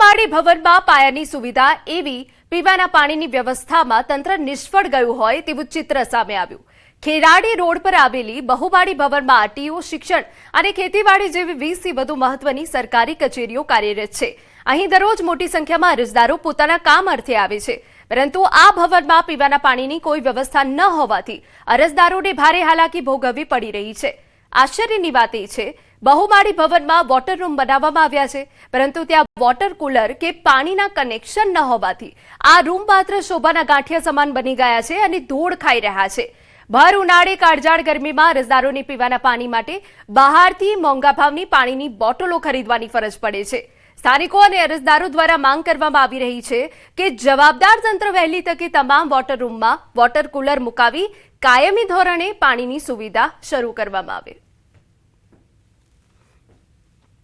બહુમાળી ભવનમાં પાયાની સુવિધા એવી પીવાના પાણીની વ્યવસ્થામાં તંત્ર નિષ્ફળ ગયું હોય તેવું ચિત્ર સામે આવ્યું। ખેરાડી રોડ પર આવેલી બહુમાળી ભવનમાં આરટીઓ, શિક્ષણ અને ખેતીવાડી જેવી 20 થી વધુ મહત્વની સરકારી કચેરીઓ કાર્યરત છે। અહીં દરરોજ મોટી સંખ્યામાં અરજદારો પોતાના કામ અર્થે આવે છે, પરંતુ આ ભવનમાં પીવાના પાણીની કોઈ વ્યવસ્થા ન હોવાથી અરજદારોને ભારે હાલાકી ભોગવવી પડી રહી છે। આશ્ચર્યની વાત એ છે, બહુમાળી ભવનમાં વોટર રૂમ બનાવવામાં આવ્યા છે, પરંતુ ત્યાં વોટર કુલર કે પાણીના કનેક્શન ન હોવાથી આ રૂમ માત્ર શોભાના ગાંઠિયા સમાન બની ગયા છે અને ધૂળ ખાઈ રહ્યા છે। ભર ઉનાળે કાળઝાળ ગરમીમાં અરજદારોને પીવાના પાણી માટે બહારથી મોંઘા ભાવની પાણીની બોટલો ખરીદવાની ફરજ પડે છે। સ્થાનિકો અને અરજદારો દ્વારા માંગ કરવામાં આવી રહી છે કે જવાબદાર તંત્ર વહેલી તકે તમામ વોટર રૂમમાં વોટર કુલર મુકાવી કાયમી ધોરણે પાણીની સુવિધા શરૂ કરવામાં આવે।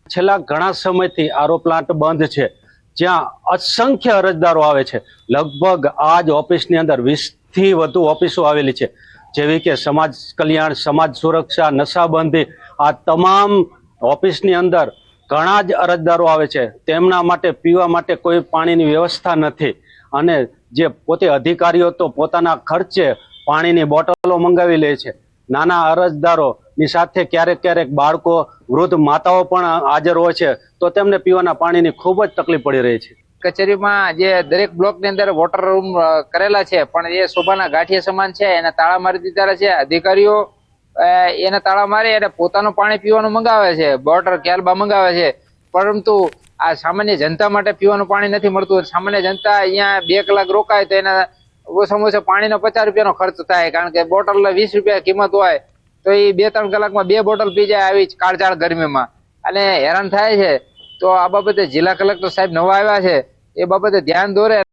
છેલ્લા ઘણા સમયથી આરો પ્લાન્ટ બંધ છે, જ્યાં અસંખ્ય અરજદારો આવે છે। લગભગ આ જ ઓફિસની અંદર 20 થી વધુ ઓફિસો આવેલી છે, જેવી કે સમાજ કલ્યાણ, સમાજ સુરક્ષા, નશાબંધી। આ તમામ ઓફિસની અંદર ઘણા જ અરજદારો આવે છે। તેમના માટે પીવા માટે કોઈ પાણીની વ્યવસ્થા નથી, અને જે પોતે અધિકારીઓ તો પોતાના ખર્ચે પાણીની બોટલો મંગાવી લે છે। નાના અરજદારોની સાથે ક્યારેક ક્યારેક બાળકો, વૃદ્ધ માતાઓ પણ હાજર હોય છે, તો તેમને પીવાના પાણીની ખૂબ જ તકલીફ પડી રહી છે। કચેરીમાં જે દરેક બ્લોકની અંદર વોટર રૂમ કરેલા છે, પણ એ શોભાના ગાંઠિયા સમાન છે, એને તાળા મારી દીધા છે। અધિકારીઓ એને તાળા મારી અને પોતાનું પાણી પીવાનું મંગાવે છે, બોટલ કેલબા મંગાવે છે, પરંતુ આ સામાન્ય જનતા માટે પીવાનું પાણી નથી મળતું। સામાન્ય જનતા અહીંયા 2 કલાક રોકાય તો એના ઓછામાં ઓછા પાણીનો 50 રૂપિયાનો ખર્ચ થાય, કારણ કે બોટલ 20 રૂપિયા કિંમત હોય તો એ 2-3 કલાકમાં 2 બોટલ પી જાય આવી કાળઝાળ ગરમીમાં, અને હેરાન થાય છે। તો આ બાબતે જિલ્લા કલેક્ટર સાહેબ નવા આવ્યા છે, એ બાબતે ધ્યાન દોરે।